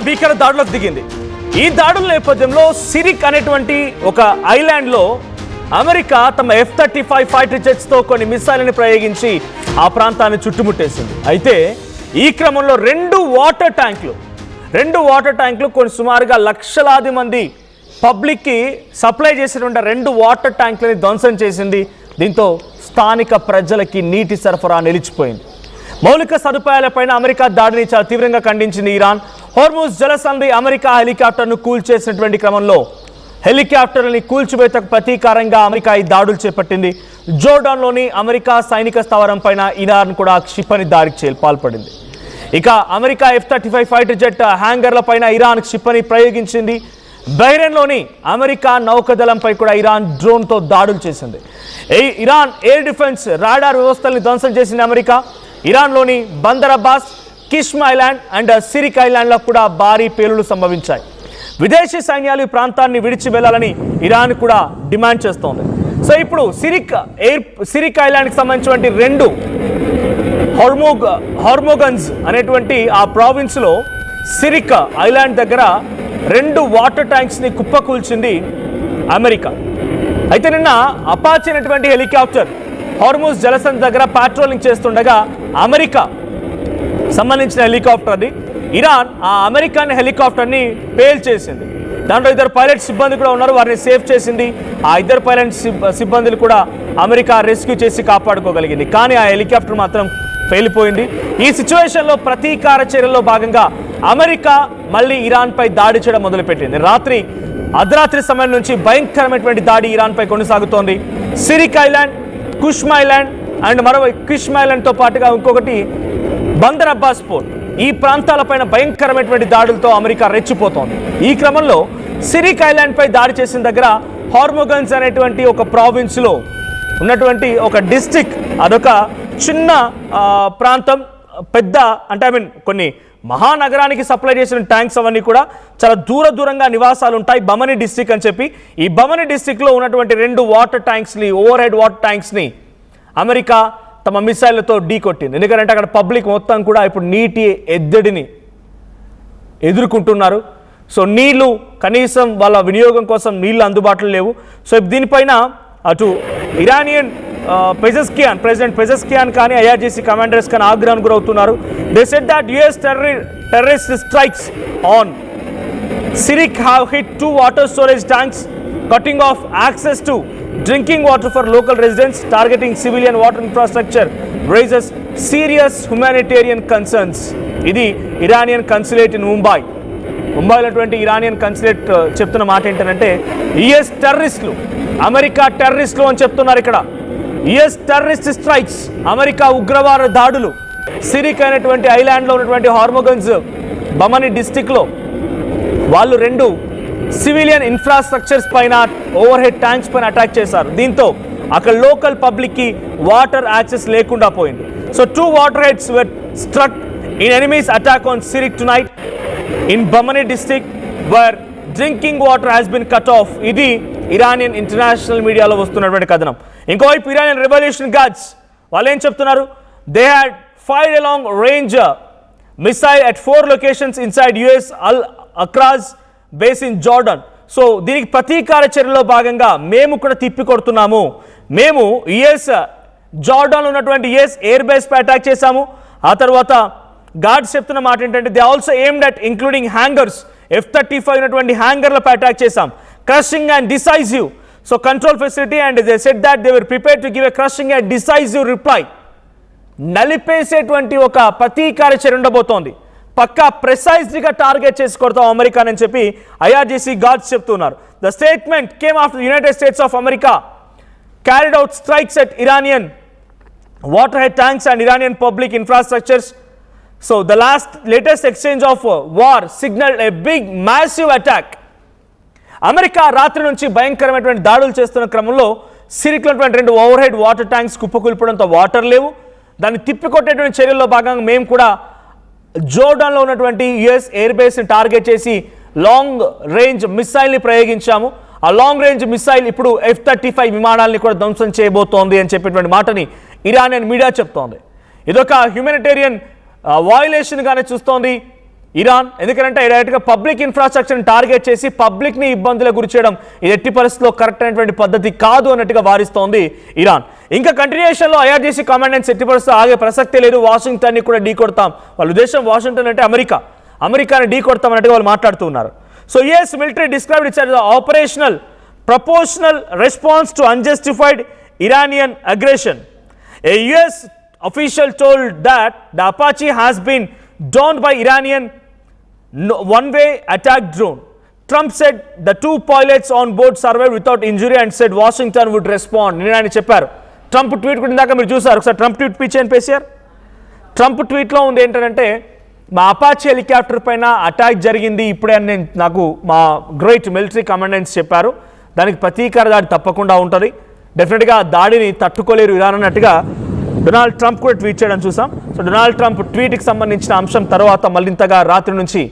భీకర దాడులకు దిగింది. ఈ దాడుల నేపథ్యంలో సిరిక్ అనేటువంటి ఒక ఐలాండ్లో అమెరికా తమ F-35 ఫైటర్ జెట్స్తో కొన్ని మిసైల్ని ప్రయోగించి ఆ ప్రాంతాన్ని చుట్టుముట్టేసింది. అయితే ఈ క్రమంలో రెండు వాటర్ ట్యాంకులు కొన్ని సుమారుగా లక్షలాది మంది పబ్లిక్కి సప్లై చేసినటువంటి రెండు వాటర్ ట్యాంకులని ధ్వంసం చేసింది. దీంతో స్థానిక ప్రజలకి నీటి సరఫరా నిలిచిపోయింది. మౌలిక సదుపాయాలపైన అమెరికా దాడిని చాలా తీవ్రంగా ఖండించింది ఇరాన్. హోర్ముజ్ జలసంధి అమెరికా హెలికాప్టర్ను కూల్చేసినటువంటి క్రమంలో హెలికాప్టర్ని కూల్చివేతకు ప్రతీకారంగా అమెరికా ఈ దాడులు చేపట్టింది. జోర్డాన్లోని అమెరికా సైనిక స్థావరం పైన ఇరాన్ కూడా క్షిపణి దాడికి పాల్పడింది. ఇక అమెరికా F-35 ఫైటర్ జెట్ హ్యాంగర్ల పైన ఇరాన్ క్షిపణి ప్రయోగించింది. బహ్రెయిన్లోని అమెరికా నౌకాదళంపై కూడా ఇరాన్ డ్రోన్తో దాడులు చేసింది. ఇరాన్ ఎయిర్ డిఫెన్స్ రాడార్ వ్యవస్థల్ని ధ్వంసం చేసింది అమెరికా. ఇరాన్లోని Bandar Abbas, Qeshm island and Sirik ఐలాండ్లో కూడా భారీ పేలుళ్లు సంభవించాయి. విదేశీ సైన్యాలు ఈ ప్రాంతాన్ని విడిచి వెళ్లాలని ఇరాన్ కూడా డిమాండ్ చేస్తోంది. సో ఇప్పుడు సిరిక్ ఐలాండ్కి సంబంధించినటువంటి రెండు హార్మోగన్స్ అనేటువంటి ఆ ప్రావిన్స్లో సిరిక్ ఐలాండ్ దగ్గర రెండు వాటర్ ట్యాంక్స్ని కుప్పకూల్చింది అమెరికా. అయితే నిన్న అపాచీ అనేటువంటి హెలికాప్టర్ హార్ముజ్ జలసంధి దగ్గర పాట్రోలింగ్ చేస్తుండగా అమెరికా సంబంధించిన హెలికాప్టర్ని ఇరాన్ ఆ అమెరికన్ హెలికాప్టర్ని పేల్చేసింది. దాంట్లో ఇద్దరు పైలట్ సిబ్బంది కూడా ఉన్నారు, వారిని సేఫ్ చేసింది. ఆ ఇద్దరు పైలట్ సిబ్బందులు కూడా అమెరికా రెస్క్యూ చేసి కాపాడుకోగలిగింది. కానీ ఆ హెలికాప్టర్ మాత్రం పేలిపోయింది. ఈ సిచ్యువేషన్లో ప్రతీకార చర్యల్లో భాగంగా అమెరికా మళ్ళీ ఇరాన్పై దాడి చేయడం మొదలుపెట్టింది. అర్ధరాత్రి సమయం నుంచి భయంకరమైనటువంటి దాడి ఇరాన్పై కొనసాగుతోంది. సిరిక్ ఐలాండ్, కుష్మ్ ఐలాండ్ అండ్ మరో కిష్మ్ ఐలాండ్తో పాటుగా ఇంకొకటి బందర్ అబ్బాస్ పోర్ట్, ఈ ప్రాంతాలపైన భయంకరమైనటువంటి దాడులతో అమెరికా రెచ్చిపోతోంది. ఈ క్రమంలో సిరిక్ ఐలాండ్పై దాడి చేసిన దగ్గర హార్మోగన్స్ అనేటువంటి ఒక ప్రావిన్స్లో ఉన్నటువంటి ఒక డిస్ట్రిక్ట్, అదొక చిన్న ప్రాంతం, పెద్ద అంటే కొన్ని మహానగరానికి సప్లై చేసిన ట్యాంక్స్ అవన్నీ కూడా చాలా దూరంగా నివాసాలు ఉంటాయి. బమని డిస్ట్రిక్ట్ అని చెప్పి ఈ బమని డిస్ట్రిక్ట్లో ఉన్నటువంటి రెండు వాటర్ ట్యాంక్స్ని, ఓవర్ హెడ్ వాటర్ ట్యాంక్స్ని అమెరికా తమ మిసైళ్లతో ఢీకొట్టింది. ఎందుకంటే అక్కడ పబ్లిక్ మొత్తం కూడా ఇప్పుడు నీటి ఎద్దడిని ఎదుర్కొంటున్నారు. సో నీళ్లు కనీసం వాళ్ళ వినియోగం కోసం నీళ్లు అందుబాటులో లేవు. సో దీనిపైన అటు ఇరానియన్ ప్రెసిడెంట్ పెజెస్కియాన్ కానీ IRGC కమాండర్స్ కానీ ఆగ్రహానికి గురవుతున్నారు. They said that US terrorist strikes on Sirik have hit 2 water storage tanks, cutting off access to drinking water for local residents, targeting civilian water infrastructure raises serious humanitarian concerns. ఇది Iranian consulate in ముంబైలో Iranian consulate చెప్తున్న మాట ఏంటంటే US టెర్రరిస్టులు, America టెర్రరిస్టులు అని చెప్తున్నారు. ఇక్కడ US టెర్రరిస్ట్ స్ట్రైక్స్, అమెరికా ఉగ్రవాద దాడులు సిరిక్ అయినటువంటి ఐలాండ్లో ఉన్నటువంటి హార్మోగన్స్ బమని డిస్టిక్లో వాళ్ళు రెండు సివిలియన్ ఇన్ఫ్రాస్ట్రక్చర్స్ పైన, ఓవర్ హెడ్ ట్యాంక్స్ పైన అటాక్ చేశారు. దీంతో అక్కడ లోకల్ పబ్లిక్కి వాటర్ యాక్సెస్ లేకుండా పోయింది. So 2 water heads were struck in enemies attack on Sirik tonight in Bamani district were drinking water has been cut off. ఇది ఇరానియన్ ఇంటర్నేషనల్ మీడియాలో వస్తున్నటువంటి కథనం. ఇంకోవైపు ఇరానియన్ రెవల్యూషన్ గార్డ్స్ వాళ్ళు ఏం చెప్తున్నారు? They had fired a long range missile at 4 locations inside US Al అక్రాజ్ base in Jordan. So దీనికి ప్రతీకార చర్యలో భాగంగా మేము కూడా తిప్పి కొడుతున్నాము. మేము జోర్డాన్లో ఉన్నటువంటి US ఎయిర్ బేస్ పై అటాక్ చేశాము. ఆ తర్వాత గార్డ్స్ చెప్తున్న మాట ఏంటంటే they also aimed at including hangars, F-35 ఉన్నటువంటి హ్యాంగర్లపై అటాక్ చేశాం. Crushing and decisive so control facility and they said that they were prepared to give a crushing and decisive reply. నలిపేసేటువంటి ఒక ప్రతీకార చర్య ఉండబోతోంది. పక్కా ప్రెసైజ్గా టార్గెట్ చేసి కొడతాం అమెరికానని చెప్పి IRGC గార్డ్స్ చెప్తున్నారు. The statement came after United states of America carried out strikes at Iranian waterhead tanks and Iranian public infrastructures. So the latest exchange of war signaled a big massive attack. America రాత్రి నుంచి భయంకరమైనటువంటి దాడులు చేస్తున్న క్రమంలో సిరిక్లో ఉన్నటువంటి రెండు over head water tanks కుప్పకూలిపోవడంతో వాటర్ లేవు. దాన్ని తిప్పికొట్టేటువంటి చర్యల్లో భాగంగా మేము కూడా జోర్డాన్లో ఉన్నటువంటి US ఎయిర్ బేస్ని టార్గెట్ చేసి లాంగ్ రేంజ్ మిసైల్ని ప్రయోగించాము. ఆ లాంగ్ రేంజ్ మిసైల్ ఇప్పుడు F-35 విమానాలని కూడా ధ్వంసం చేయబోతోంది అని చెప్పేటువంటి మాటని ఇరానియన్ మీడియా చెప్తోంది. ఇదొక హ్యూమనిటేరియన్ వయలేషన్గానే చూస్తోంది ఇరాన్. ఎందుకంటే డైరెక్ట్గా పబ్లిక్ ఇన్ఫ్రాస్ట్రక్చర్ని టార్గెట్ చేసి పబ్లిక్ని ఇబ్బందులకు గురి చేయడం ఇది ఎట్టి పరిస్థితుల్లో కరెక్ట్ అయినటువంటి పద్ధతి కాదు అన్నట్టుగా వారిస్తోంది ఇరాన్. ఇంకా కంటిన్యూషన్లో ఐఆర్జీసీ కమాండెంట్స్ ఎట్టి పరిస్థితుల్లో ఆగే ప్రసక్తే లేదు. వాషింగ్టన్ని కూడా ఢీ కొడతాం, వాళ్ళ ఉద్దేశం వాషింగ్టన్ అంటే అమెరికాని ఢీ కొడతాం అన్నట్టుగా వాళ్ళు మాట్లాడుతూ ఉన్నారు. So US military described it's as operational proportional response to unjustified Iranian aggression. A US official told that the Apache has been downed by Iranian one-way attack drone. Trump said the two pilots on board survived without injury and said Washington would respond. నేను చెప్పారు. Trump tweet కూడా ఇందాక మీరు చూసారు. ఒకసారి Trump tweet పిచ్చేయండి పేసిఆర్. Trump ట్వీట్లో ఉంది ఏంటంటే మా అపాచీ హెలికాప్టర్ పైన అటాక్ జరిగింది ఇప్పుడే అని నాకు మా గ్రేట్ మిలిటరీ కమాండెంట్స్ చెప్పారు. దానికి ప్రతీకార దాడి తప్పకుండా ఉంటుంది. డెఫినెట్గా దాడిని తట్టుకోలేరు ఇరాన్ అన్నట్టుగా డొనాల్డ్ ట్రంప్ కూడా ట్వీట్ చేయడం చూసాం. సో డొనాల్డ్ ట్రంప్ ట్వీట్కి సంబంధించిన అంశం తర్వాత మళ్ళింతగా రాత్రి నుంచి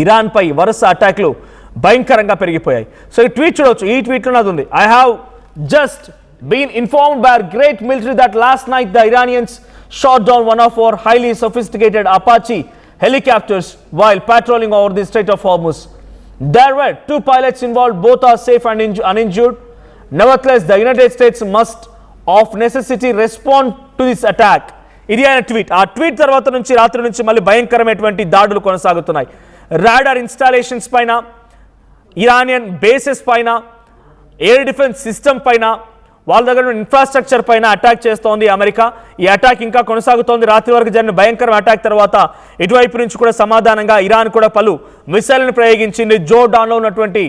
ఇరాన్పై వరుస అటాక్లు భయంకరంగా పెరిగిపోయాయి. సో ఈ ట్వీట్ చూడవచ్చు. ఈ ట్వీట్లో నాది ఉంది. I have just been informed by our great military that last night the Iranians shot down one of our highly sophisticated Apache helicopters while patrolling over the Strait of Hormuz. There were two pilots involved, both are safe and uninjured. Nevertheless, the United States must of necessity respond to this attack. ఇది ఆయన tweet. ఆ tweet తర్వాత నుంచి రాత్రి నుంచి మళ్ళీ భయంకరమైనటువంటి దాడులు కొనసాగుతున్నాయి. రాడార్ ఇన్స్టాలేషన్స్ పైన, ఇరానియన్ బేసెస్ పైన, ఎయిర్ డిఫెన్స్ సిస్టమ్ పైన, వాళ్ళ దగ్గర ఉన్న ఇన్ఫ్రాస్ట్రక్చర్ పైన అటాక్ చేస్తోంది అమెరికా. ఈ అటాక్ ఇంకా కొనసాగుతోంది. రాత్రి వరకు జరిగిన భయంకర అటాక్ తర్వాత ఇటువైపు నుంచి కూడా సమాధానంగా ఇరాన్ కూడా పలు మిసైల్ని ప్రయోగించింది. జోర్డాన్లో ఉన్నటువంటి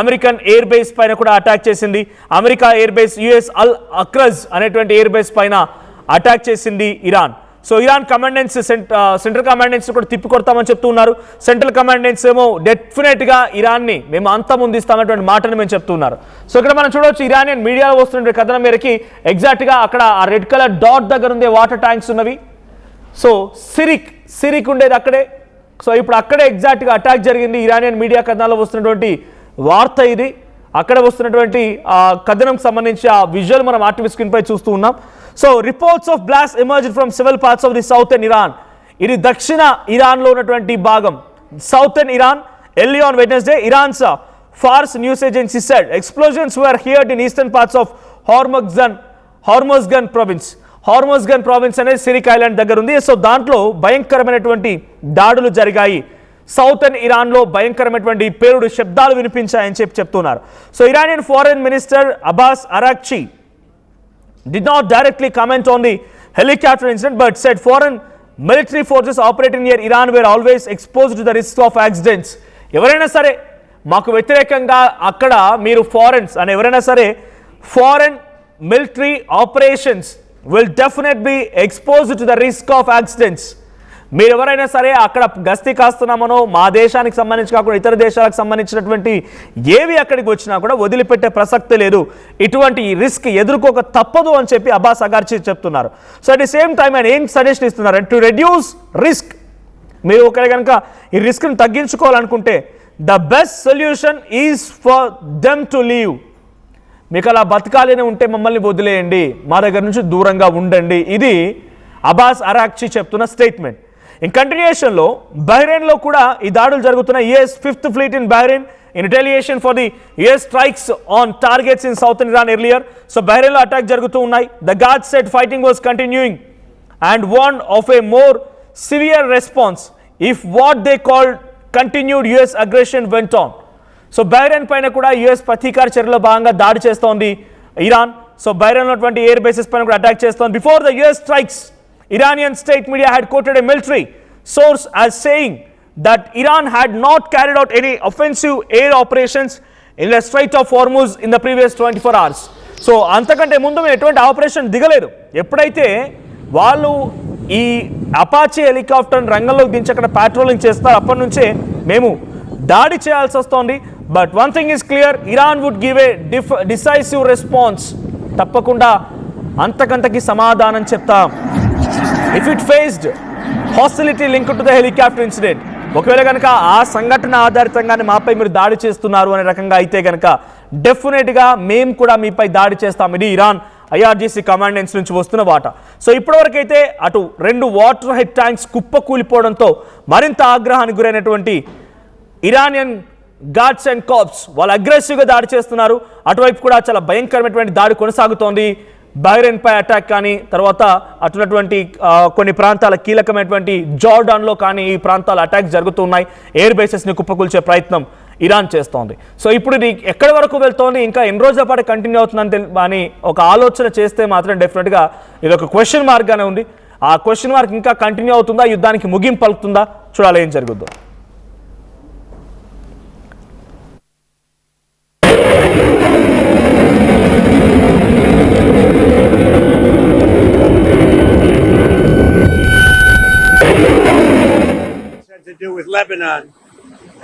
అమెరికన్ ఎయిర్ బేస్ పైన కూడా అటాక్ చేసింది. అమెరికా ఎయిర్ బేస్ యుఎస్ అల్ అక్రజ్ అనేటువంటి ఎయిర్ బేస్ పైన అటాక్ చేసింది Iran. So Iran commandants central commandants కూడా తిప్పికొడతామని చెప్తూ ఉన్నారు. సెంట్రల్ కమాండెంట్స్ ఏమో డెఫినెట్గా ఇరాన్ని మేము అంతమొందిస్తామనేటువంటి మాటను మేము చెప్తున్నారు. సో ఇక్కడ మనం చూడవచ్చు ఇరానియన్ మీడియాలో వస్తున్న కథనం మేరకి ఎగ్జాక్ట్గా అక్కడ ఆ రెడ్ కలర్ డాట్ దగ్గర ఉండే వాటర్ ట్యాంక్స్ ఉన్నవి. సో సిరిక్ ఉండేది అక్కడే. సో ఇప్పుడు అక్కడే ఎగ్జాక్ట్గా అటాక్ జరిగింది. ఇరానియన్ మీడియా కథనాల్లో వస్తున్నటువంటి వార్త ఇది. అక్కడ వస్తున్నటువంటి కథనంకి సంబంధించి ఆ విజువల్ మనం ఆర్టీవీ స్క్రీన్ పై చూస్తూ ఉన్నాం. So reports of blast emerged from several parts of the southern Iran. ఇది దక్షిణ ఇరాన్లో ఉన్నటువంటి భాగం, southern Iran. Early on Wednesday, Iran's Fars news agency said explosions were heard in eastern parts of Hormozgan province. Hormozgan province అనేది Sirik island దగ్గర ఉంది. So దాంట్లో భయంకరమైనటువంటి దాడులు జరిగాయి. సౌతర్న్ ఇరాన్లో భయంకరమైనటువంటి పేలుడు శబ్దాలు వినిపించాయని చెప్తున్నారు. So Iranian foreign minister Abbas Araghchi did not directly comment on the helicopter incident but said foreign military forces operating near Iran were always exposed to the risk of accidents. ఎవరైనా సరే మాకు వ్యతిరేకంగా అక్కడ మీరు ఫారెన్స్ అని ఎవరైనా సరే foreign military operations will definitely be exposed to the risk of accidents. మీరు ఎవరైనా సరే అక్కడ గస్తీ కాస్తున్నామనో మా దేశానికి సంబంధించి కాకుండా ఇతర దేశాలకు సంబంధించినటువంటి ఏవి అక్కడికి వచ్చినా కూడా వదిలిపెట్టే ప్రసక్తి లేదు. ఇటువంటి రిస్క్ ఎదుర్కోక తప్పదు అని చెప్పి అబ్బాస్ అగార్చి చెప్తున్నారు. So at the same time ఆయన ఏం సజెషన్ ఇస్తున్నారు టు రెడ్యూస్ రిస్క్. మీరు ఒకవేళ కనుక ఈ రిస్క్ని తగ్గించుకోవాలనుకుంటే the best solution is for them to leave. మీకు అలా బతకాలని ఉంటే మమ్మల్ని వదిలేయండి, మా దగ్గర నుంచి దూరంగా ఉండండి. ఇది అబ్బాస్ అరాక్చి చెప్తున్న స్టేట్మెంట్. ఇన్ కంటిన్యూషన్లో బహ్రెయిన్లో కూడా ఈ దాడులు జరుగుతున్నాయి. US 5th fleet in Bahrain in retaliation for the US strikes on targets in southern Iran earlier. So బహ్రెయిన్లో అటాక్ జరుగుతూ ఉన్నాయి. The guard said fighting was continuing and warn of a more severe response if what they called continued US aggression went on. So Bahrain పైన కూడా US ప్రతీకార చర్యలో భాగంగా దాడి చేస్తోంది ఇరాన్. సో బహ్రెయిన్లో ఉన్నటువంటి ఎయిర్ బేసెస్ పైన కూడా అటాక్ చేస్తోంది. Before the US strikes, Iranian state media had quoted a military source as saying that Iran had not carried out any offensive air operations in the Strait of Hormuz in the previous 24 hours. So అంతకంటే ముందు మేము ఎటువంటి operation దిగలేదు. ఎప్పుడైతే వాళ్ళు ఈ Apache helicopter రంగంలోకి దించి అక్కడ పాట్రోలింగ్ చేస్తారు అప్పటి నుంచే మేము దాడి చేయాల్సి వస్తోంది. But one thing is clear, Iran would give a decisive response. తప్పకుండా అంతకంతకి సమాధానం చెప్తాం. If it faced hostility linked to the helicopter incident, ఒకవేళ కనుక ఆ సంఘటన ఆధారితంగానే మాపై మీరు దాడి చేస్తున్నారు అనే రకంగా అయితే కనుక డెఫినెట్గా మేము కూడా మీపై దాడి చేస్తాం. ఇది ఇరాన్ ఐఆర్జీసీ కమాండెన్స్ నుంచి వస్తున్న వాటా. సో ఇప్పటివరకైతే అటు 2 వాటర్ హెడ్ ట్యాంక్స్ కుప్పకూలిపోవడంతో మరింత ఆగ్రహానికి గురైనటువంటి ఇరానియన్ గార్డ్స్ అండ్ కాప్స్ వాళ్ళు అగ్రెసివ్గా దాడి చేస్తున్నారు. అటువైపు కూడా చాలా భయంకరమైనటువంటి దాడి కొనసాగుతోంది. బహ్రెయిన్ పై అటాక్ కానీ, తర్వాత అటున్నటువంటి కొన్ని ప్రాంతాల కీలకమైనటువంటి జార్డాన్లో కానీ ఈ ప్రాంతాల అటాక్ జరుగుతున్నాయి. ఎయిర్ బేసెస్ని కుప్పకూల్చే ప్రయత్నం ఇరాన్ చేస్తోంది. సో ఇప్పుడు ఇది ఎక్కడి వరకు వెళ్తోంది, ఇంకా ఎన్ని రోజుల పాటు కంటిన్యూ అవుతుందని అని ఒక ఆలోచన చేస్తే మాత్రం డెఫినెట్గా ఇది ఒక క్వశ్చన్ మార్క్గానే ఉంది. ఆ క్వశ్చన్ మార్క్ ఇంకా కంటిన్యూ అవుతుందా, యుద్ధానికి ముగింపు పలుకుతుందా, చూడాలి ఏం జరుగుద్దో. To do with Lebanon,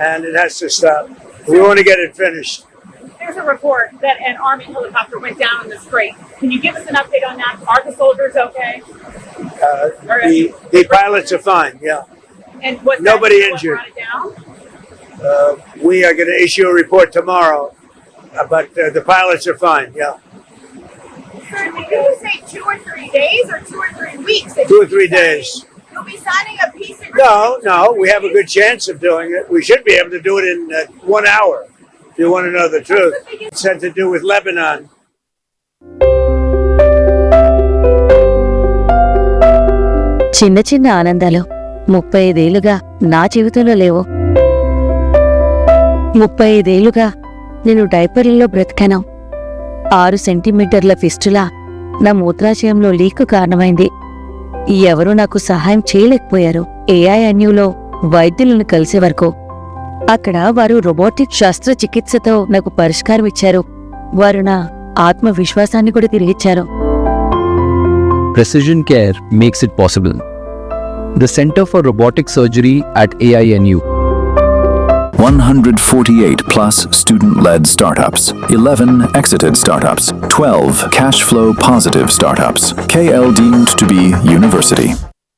and it has to stop. We want to get it finished. There's a report that an army helicopter went down in the strait. Can you give us an update on that? Are the soldiers okay? The pilots are fine. Yeah. And was Nobody that injured. brought it down? We are going to issue a report tomorrow, but the pilots are fine. Yeah. Sir, did you say 2 or 3 days or 2 or 3 weeks? 2 or 3 days. You'll be signing a peace agreement. No. We have a good chance of doing it. We should be able to do it in 1 hour. If you want to know the truth, it's had to do with Lebanon. చిన్న చిన్న ఆనందాలు 35 ఏళ్లుగా నా జీవితంలో లేవు. 35 ఏళ్లుగా నేను డైపర్లలో బ్రతికాను. 6 సెంటీమీటర్ల ఫిస్టులా నా మూత్రాశయంలో లీకు కారణమైంది. ఎవరూ నాకు సహాయం చేయలేకపోయారు. ఏఐఎన్యూలో వైద్యులను కలిసే వరకు అక్కడ వారు రోబోటిక్ శస్త్రచికిత్సతో నాకు పరిష్కారం ఇచ్చారు. వారు నా ఆత్మవిశ్వాసాన్ని కూడా తిరిగిచ్చారు. Precision Care makes it possible. The Center for Robotic Surgery at AINU. 148 plus student-led startups, 11 exited startups, 12 cash flow positive startups. KL deemed to be university.